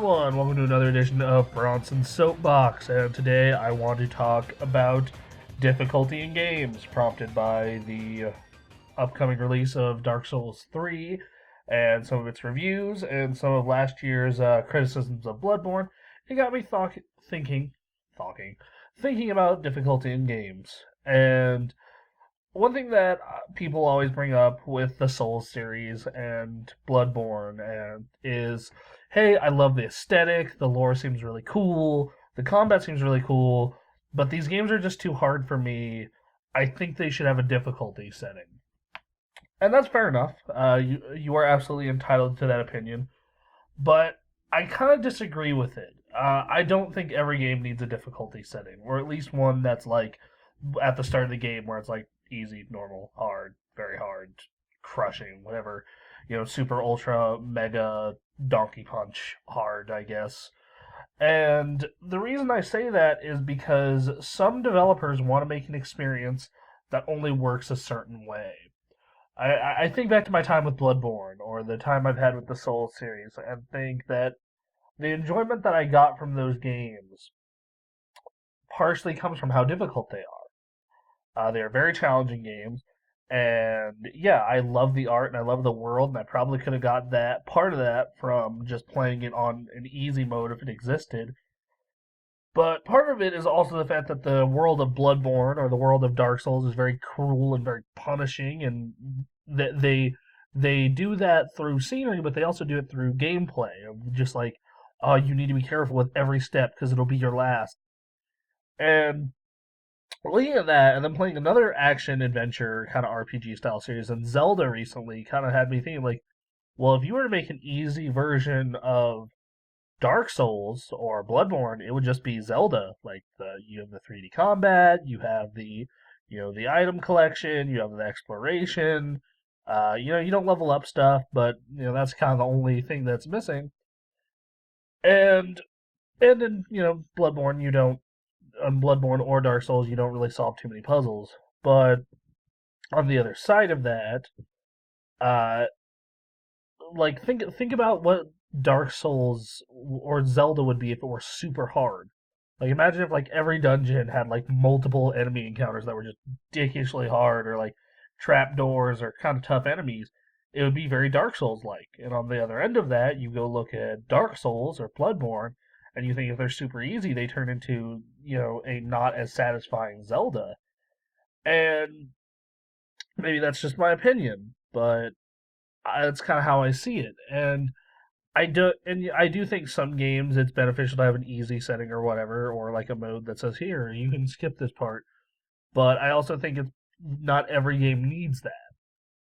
everyone, welcome to another edition of Bronson Soapbox, and today I want to talk about difficulty in games, prompted by the upcoming release of Dark Souls 3, and some of its reviews, and some of last year's criticisms of Bloodborne. It got me thinking about difficulty in games, and one thing that people always bring up with the Souls series and Bloodborne and is, hey, I love the aesthetic, the lore seems really cool, the combat seems really cool, but these games are just too hard for me. I think they should have a difficulty setting. And that's fair enough. You are absolutely entitled to that opinion, but I kind of disagree with it. I don't think every game needs a difficulty setting, or at least one that's like at the start of the game where it's like easy, normal, hard, very hard, crushing, whatever, super ultra mega donkey punch hard, I guess. And the reason I say that is because some developers want to make an experience that only works a certain way. I think back to my time with Bloodborne or the time I've had with the Souls series and think that the enjoyment that I got from those games partially comes from how difficult they are. They are very challenging games, and yeah, I love the art and I love the world, and I probably could have got that part of that from just playing it on an easy mode if it existed. But part of it is also the fact that the world of Bloodborne or the world of Dark Souls is very cruel and very punishing, and that they do that through scenery, but they also do it through gameplay. Of just like, oh, you need to be careful with every step because it'll be your last. And looking at that, and then playing another action adventure kind of RPG style series, and Zelda recently kind of had me thinking like, well, if you were to make an easy version of Dark Souls or Bloodborne, it would just be Zelda. Like you have the 3D combat, you have the item collection, you have the exploration. You don't level up stuff, but that's kind of the only thing that's missing. And in Bloodborne, you don't on Bloodborne or Dark Souls, you don't really solve too many puzzles. But on the other side of that, uh, like think about what Dark Souls or Zelda would be if it were super hard. Like imagine if like every dungeon had like multiple enemy encounters that were just ridiculously hard, or like trapdoors or kind of tough enemies. It would be very Dark Souls like. And on the other end of that, you go look at Dark Souls or Bloodborne, and you think if they're super easy, they turn into a not as satisfying Zelda. And maybe that's just my opinion, but that's kind of how I see it. And I do think some games it's beneficial to have an easy setting or whatever, or like a mode that says here you can skip this part. But I also think it's not every game needs that,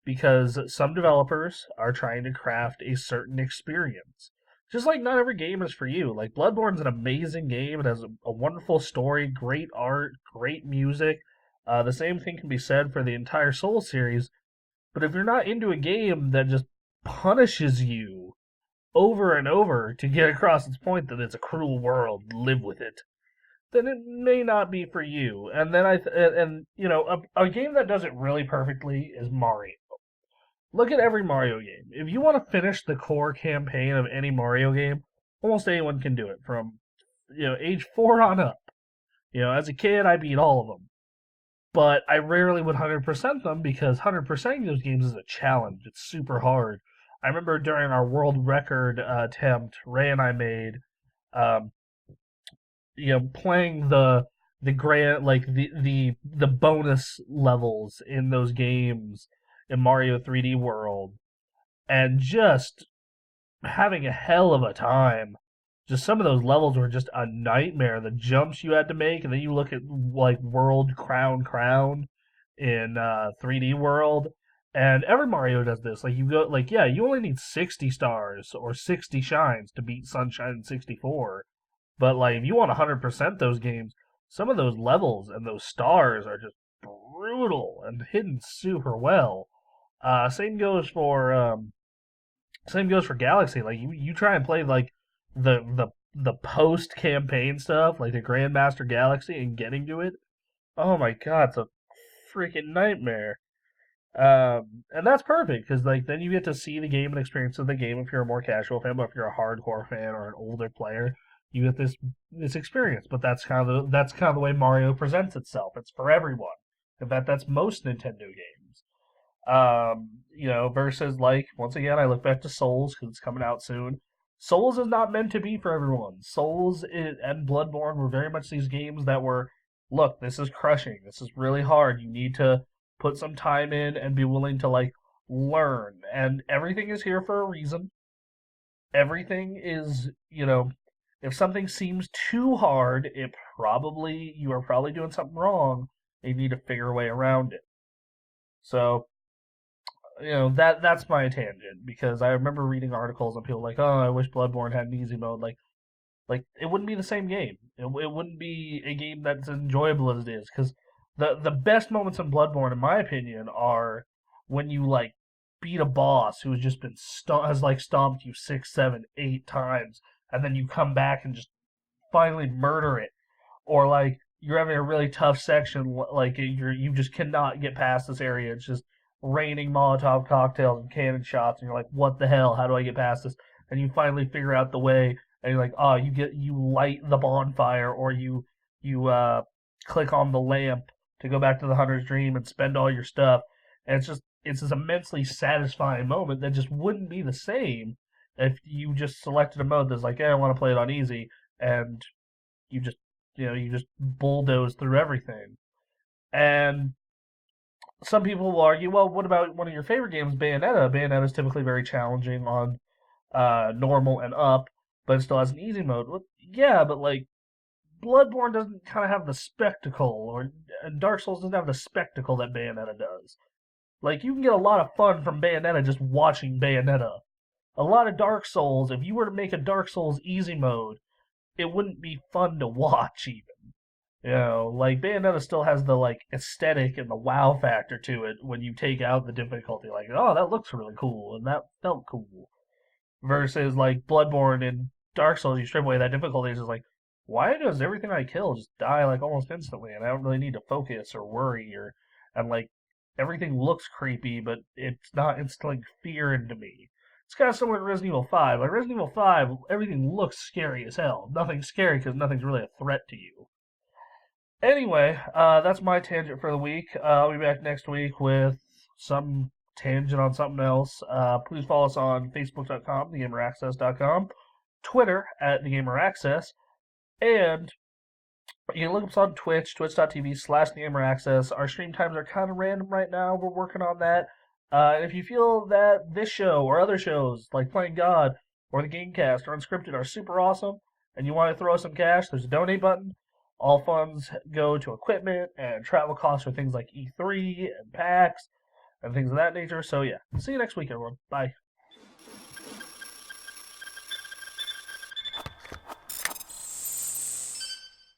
because some developers are trying to craft a certain experience. Just like not every game is for you. Like Bloodborne's an amazing game. It has a wonderful story, great art, great music. The same thing can be said for the entire Soul series. But if you're not into a game that just punishes you over and over to get across its point that it's a cruel world, live with it, then it may not be for you. And then a game that does it really perfectly is Mario. Look at every Mario game. If you want to finish the core campaign of any Mario game, almost anyone can do it from age 4 on up. As a kid, I beat all of them. But I rarely would 100% them, because 100%ing those games is a challenge. It's super hard. I remember during our world record attempt Ray and I made, um, playing the grand, like the bonus levels in those games in Mario 3D World, and just having a hell of a time. Just some of those levels were just a nightmare. The jumps you had to make, and then you look at like World Crown in 3D World, and every Mario does this. Like you go, like yeah, you only need 60 stars or 60 shines to beat Sunshine in 64. But like if you want 100% those games, some of those levels and those stars are just brutal and hidden super well. Uh, same goes for um, Same goes for Galaxy. Like you try and play like the post campaign stuff, like the Grandmaster Galaxy, and getting to it. Oh my god, it's a freaking nightmare. And that's perfect because like then you get to see the game and experience of the game if you're a more casual fan, but if you're a hardcore fan or an older player, you get this experience. But that's kind of the way Mario presents itself. It's for everyone. In fact, that's most Nintendo games. Versus like once again, I look back to Souls because it's coming out soon. Souls is not meant to be for everyone. And Bloodborne were very much these games that were, look, this is crushing. This is really hard. You need to put some time in and be willing to like learn. And everything is here for a reason. Everything is, if something seems too hard, you are probably doing something wrong. And you need to figure a way around it. So that's my tangent because I remember reading articles and people like, oh, I wish Bloodborne had an easy mode. Like it wouldn't be the same game. It wouldn't be a game that's enjoyable as it is because the best moments in Bloodborne, in my opinion, are when you like beat a boss who has just been has like stomped you 6, 7, 8 times, and then you come back and just finally murder it, or like you're having a really tough section, like you just cannot get past this area. It's just raining Molotov cocktails and cannon shots, and you're like, what the hell? How do I get past this? And you finally figure out the way, and you're like, oh, you light the bonfire, or you click on the lamp to go back to the hunter's dream and spend all your stuff, and it's this immensely satisfying moment that just wouldn't be the same if you just selected a mode that's like, I want to play it on easy, and you just you just bulldoze through everything. And some people will argue, well, what about one of your favorite games, Bayonetta? Bayonetta is typically very challenging on normal and up, but it still has an easy mode. Well, yeah, but like Bloodborne doesn't kind of have the spectacle, or Dark Souls doesn't have the spectacle that Bayonetta does. Like you can get a lot of fun from Bayonetta just watching Bayonetta. A lot of Dark Souls, if you were to make a Dark Souls easy mode, it wouldn't be fun to watch even. Like Bayonetta still has the like aesthetic and the wow factor to it when you take out the difficulty. Like, oh, that looks really cool and that felt cool. Versus like Bloodborne and Dark Souls, you strip away that difficulty. It's just like, why does everything I kill just die like almost instantly, and I don't really need to focus or worry and like everything looks creepy, but it's not instilling fear into me. It's kind of similar to Resident Evil 5. Like Resident Evil 5, everything looks scary as hell. Nothing's scary because nothing's really a threat to you. Anyway, that's my tangent for the week. I'll be back next week with some tangent on something else. Please follow us on Facebook.com, TheGamerAccess.com, Twitter at TheGamerAccess, and you can look us on Twitch, twitch.tv/TheGamerAccess. Our stream times are kind of random right now. We're working on that. And if you feel that this show or other shows like Playing God or the Gamecast or Unscripted are super awesome and you want to throw us some cash, there's a donate button. All funds go to equipment and travel costs for things like E3 and PAX and things of that nature. So yeah, see you next week, everyone. Bye.